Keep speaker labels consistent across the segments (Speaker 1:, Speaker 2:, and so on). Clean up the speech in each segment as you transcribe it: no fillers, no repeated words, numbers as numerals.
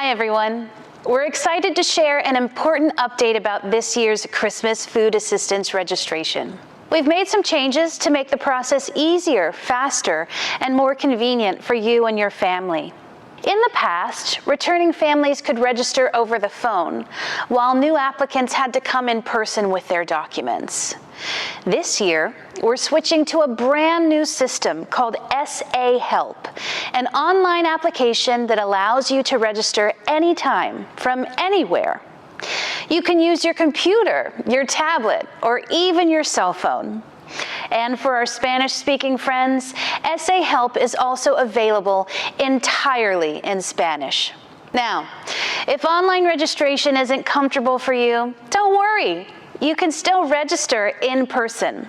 Speaker 1: Hi everyone. We're excited to share an important update about this year's Christmas food assistance registration. We've made some changes to make the process easier, faster, and more convenient for you and your family. In the past, returning families could register over the phone, while new applicants had to come in person with their documents. This year, we're switching to a brand new system called SA Help, an online application that allows you to register anytime, from anywhere. You can use your computer, your tablet, or even your cell phone. And for our Spanish-speaking friends, SA Help is also available entirely in Spanish. Now, if online registration isn't comfortable for you, don't worry. You can still register in person.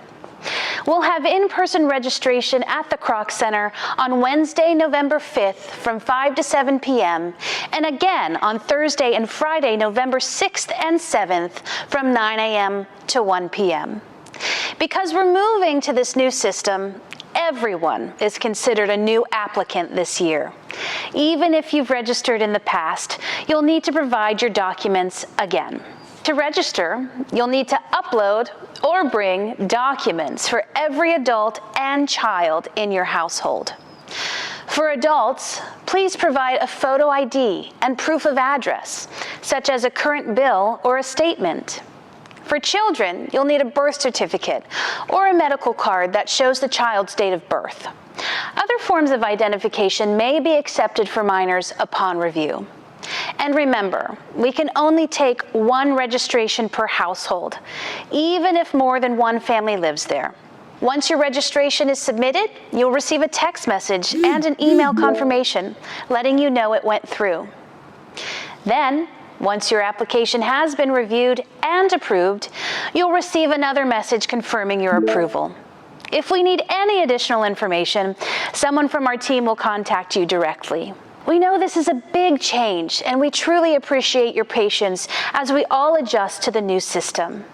Speaker 1: We'll have in-person registration at the Kroc Center on Wednesday, November 5th from 5 to 7 p.m. and again on Thursday and Friday, November 6th and 7th from 9 a.m. to 1 p.m. Because we're moving to this new system, everyone is considered a new applicant this year. Even if you've registered in the past, you'll need to provide your documents again. To register, you'll need to upload or bring documents for every adult and child in your household. For adults, please provide a photo ID and proof of address, such as a current bill or a statement. For children, you'll need a birth certificate or a medical card that shows the child's date of birth. Other forms of identification may be accepted for minors upon review. And remember, we can only take one registration per household, even if more than one family lives there. Once your registration is submitted, you'll receive a text message and an email confirmation letting you know it went through. Then, once your application has been reviewed and approved, you'll receive another message confirming your approval. If we need any additional information, someone from our team will contact you directly. We know this is a big change, and we truly appreciate your patience as we all adjust to the new system.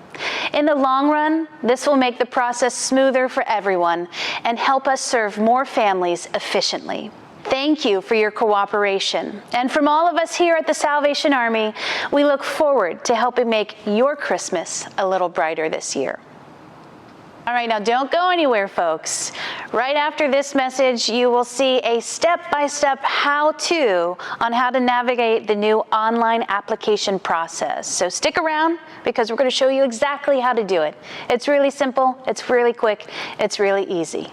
Speaker 1: In the long run, this will make the process smoother for everyone and help us serve more families efficiently. Thank you for your cooperation. And from all of us here at the Salvation Army, we look forward to helping make your Christmas a little brighter this year. All right, now don't go anywhere, folks. Right after this message, you will see a step-by-step how-to on how to navigate the new online application process. So stick around because we're going to show you exactly how to do it. It's really simple, it's really quick, it's really easy.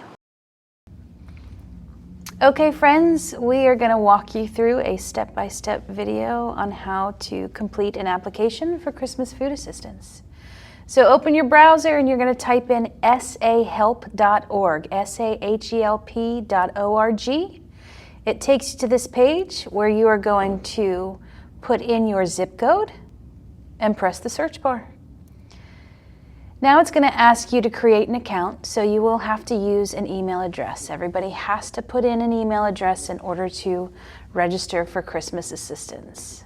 Speaker 1: Okay, friends, we are going to walk you through a step-by-step video on how to complete an application for Christmas food assistance. So open your browser and you're going to type in sahelp.org, sahelp.org. It takes you to this page where you are going to put in your zip code and press the search bar. Now it's going to ask you to create an account, so you will have to use an email address. Everybody has to put in an email address in order to register for Christmas assistance.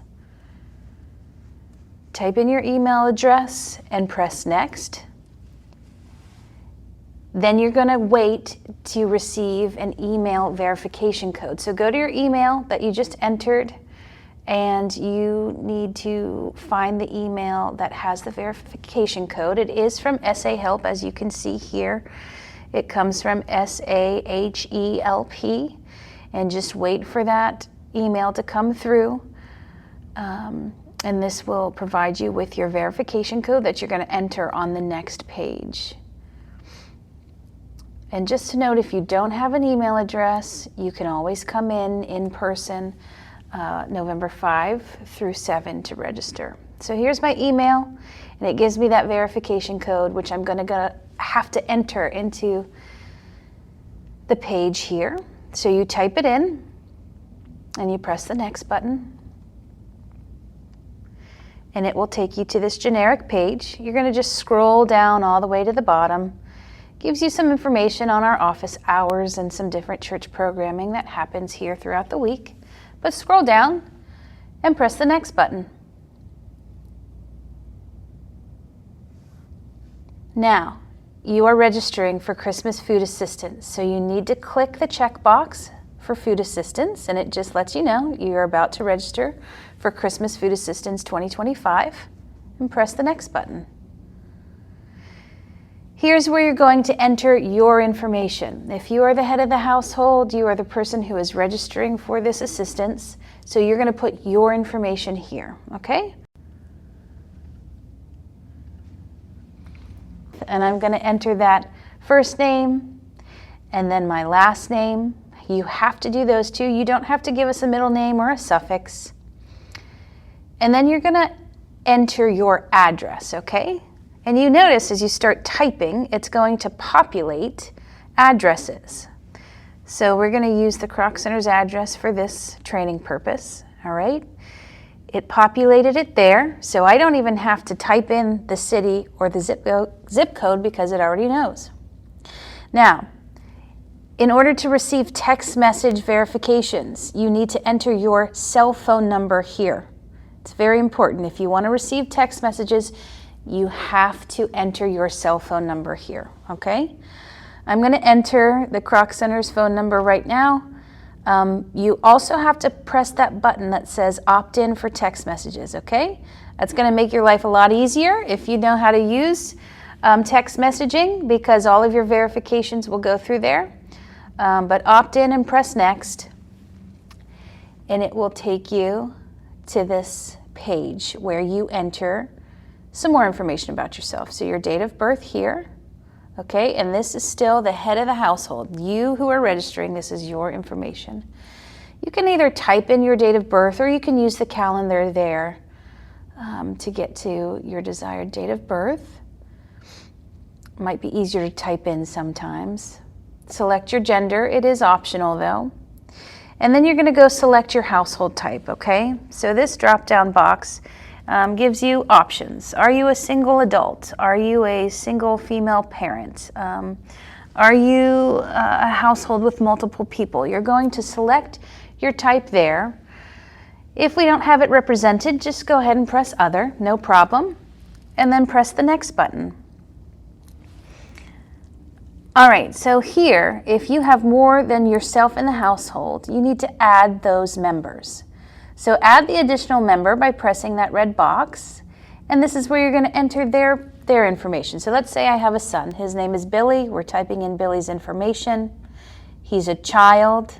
Speaker 1: Type in your email address and press next. Then you're going to wait to receive an email verification code. So go to your email that you just entered, and you need to find the email that has the verification code. It is from SA Help, as you can see here. It comes from SAHELP, and just wait for that email to come through. And this will provide you with your verification code that you're going to enter on the next page. And just to note, if you don't have an email address, you can always come in person November 5 through 7 to register. So here's my email, and it gives me that verification code, which I'm going to have to enter into the page here. So you type it in, and you press the next button, and it will take you to this generic page. You're going to just scroll down all the way to the bottom. Gives you some information on our office hours and some different church programming that happens here throughout the week. But scroll down and press the next button. Now, you are registering for Christmas food assistance, so you need to click the checkbox for food assistance, and it just lets you know you're about to register for Christmas Food Assistance 2025, and press the next button. Here's where you're going to enter your information. If you are the head of the household, you are the person who is registering for this assistance, so you're going to put your information here, okay? And I'm going to enter that first name and then my last name. You have to do those two. You don't have to give us a middle name or a suffix. And then you're going to enter your address, okay? And you notice as you start typing, it's going to populate addresses. So we're going to use the Kroc Center's address for this training purpose, all right? It populated it there, so I don't even have to type in the city or the zip code because it already knows. Now, in order to receive text message verifications, you need to enter your cell phone number here. It's very important. If you want to receive text messages, you have to enter your cell phone number here, okay? I'm going to enter the Kroc Center's phone number right now. You also have to press that button that says opt-in for text messages, okay? That's going to make your life a lot easier if you know how to use text messaging, because all of your verifications will go through there. But opt in and press next, and it will take you to this page where you enter some more information about yourself. So your date of birth here. Okay, and this is still the head of the household. You who are registering, this is your information. You can either type in your date of birth or you can use the calendar there to get to your desired date of birth. Might be easier to type in sometimes. Select your gender. It is optional though. And then you're going to go select your household type, okay? So this drop-down box gives you options. Are you a single adult? Are you a single female parent? Are you a household with multiple people? You're going to select your type there. If we don't have it represented, just go ahead and press other, no problem, and then press the next button. All right, so here, if you have more than yourself in the household, you need to add those members. So add the additional member by pressing that red box, and this is where you're going to enter their information. So let's say I have a son. His name is Billy. We're typing in Billy's information. He's a child.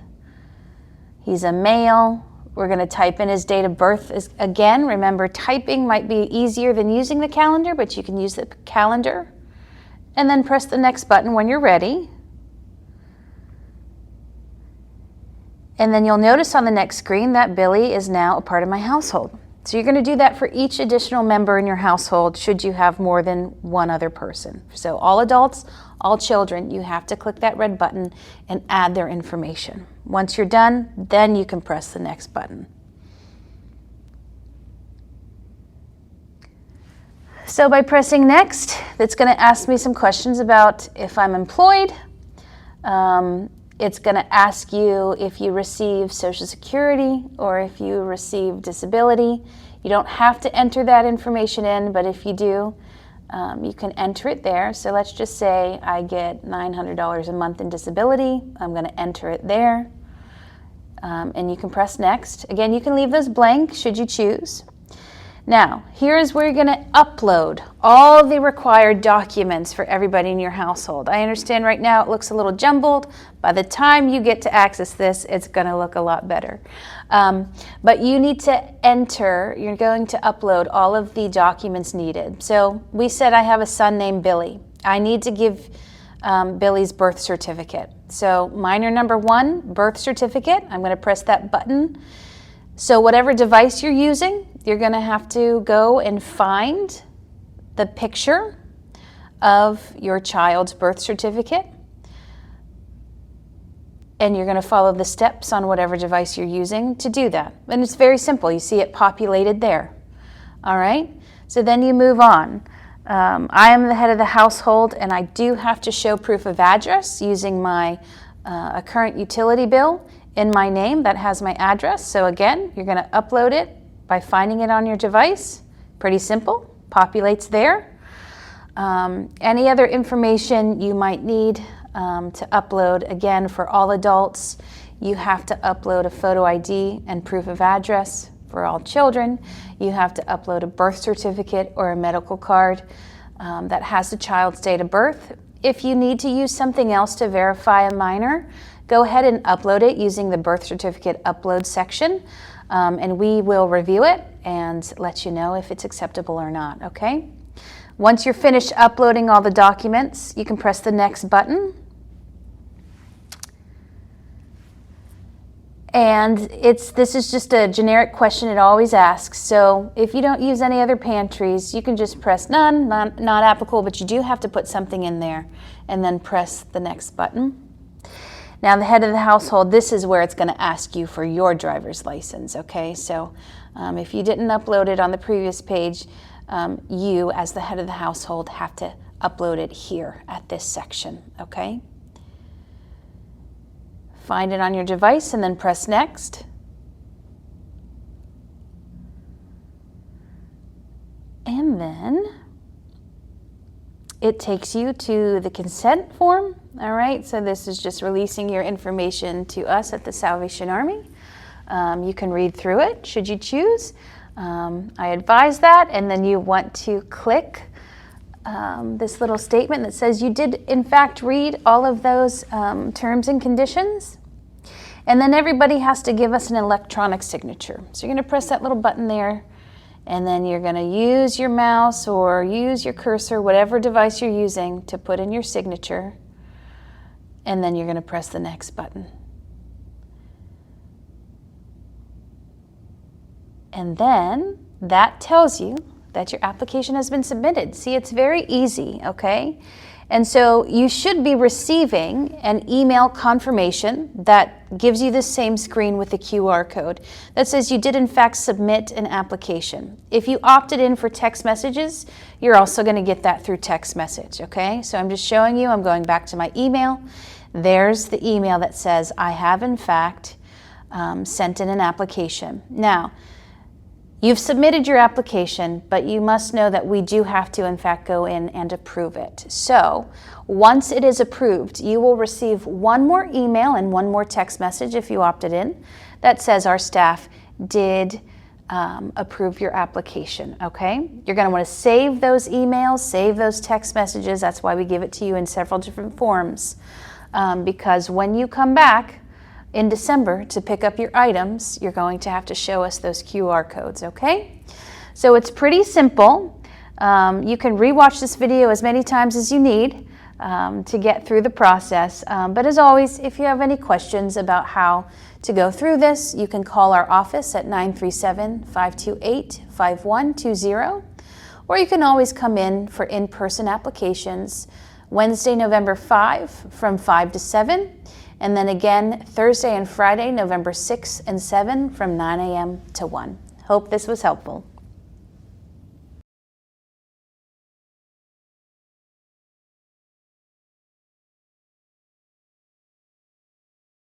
Speaker 1: He's a male. We're going to type in his date of birth. Again, remember, typing might be easier than using the calendar, but you can use the calendar. And then press the next button when you're ready. And then you'll notice on the next screen that Billy is now a part of my household. So you're going to do that for each additional member in your household should you have more than one other person. So all adults, all children, you have to click that red button and add their information. Once you're done, then you can press the next button. So by pressing next, it's going to ask me some questions about if I'm employed. It's going to ask you if you receive Social Security or if you receive disability. You don't have to enter that information in, but if you do, you can enter it there. So let's just say I get $900 a month in disability. I'm going to enter it there. And you can press next. Again, you can leave those blank should you choose. Now, here is where you're going to upload all the required documents for everybody in your household. I understand right now it looks a little jumbled. By the time you get to access this, it's going to look a lot better. But you need to enter, you're going to upload all of the documents needed. So we said I have a son named Billy. I need to give Billy's birth certificate. So minor number 1, birth certificate. I'm going to press that button. So whatever device you're using, you're going to have to go and find the picture of your child's birth certificate. And you're going to follow the steps on whatever device you're using to do that. And it's very simple. You see it populated there. All right? So then you move on. I am the head of the household, and I do have to show proof of address using my a current utility bill in my name that has my address. So again, you're going to upload it by finding it on your device. Pretty simple, populates there. Any other information you might need to upload, again, for all adults, You have to upload a photo ID and proof of address for all children. You have to upload a birth certificate or a medical card that has the child's date of birth. If you need to use something else to verify a minor, go ahead and upload it using the birth certificate upload section, and we will review it and let you know if it's acceptable or not, okay? Once you're finished uploading all the documents, you can press the next button. And this is just a generic question it always asks. So if you don't use any other pantries, you can just press none, not applicable, but you do have to put something in there and then press the next button. Now the head of the household, this is where it's going to ask you for your driver's license, okay? So if you didn't upload it on the previous page, you as the head of the household have to upload it here at this section, okay? Find it on your device and then press next. And then it takes you to the consent form. All right, so this is just releasing your information to us at the Salvation Army. You can read through it should you choose. I advise that, and then you want to click this little statement that says you did in fact read all of those terms and conditions. And then everybody has to give us an electronic signature. So you're going to press that little button there, and then you're going to use your mouse or use your cursor, whatever device you're using, to put in your signature. And then you're going to press the next button. And then that tells you that your application has been submitted. See, it's very easy, okay? And so you should be receiving an email confirmation that gives you the same screen with the QR code that says you did in fact submit an application. If you opted in for text messages, you're also going to get that through text message, okay? So I'm just showing you, I'm going back to my email. There's the email that says I have in fact sent in an application. Now, you've submitted your application, but you must know that we do have to, in fact, go in and approve it. So once it is approved, you will receive one more email and one more text message if you opted in that says our staff did approve your application, okay? You're going to want to save those emails, save those text messages. That's why we give it to you in several different forms, because when you come back in December to pick up your items, you're going to have to show us those QR codes, okay? So it's pretty simple. You can rewatch this video as many times as you need to get through the process. But as always, if you have any questions about how to go through this, you can call our office at 937-528-5120, or you can always come in for in-person applications Wednesday, November 5 from 5 to 7. And then again, Thursday and Friday, November 6 and 7 from 9 a.m. to 1. Hope this was helpful.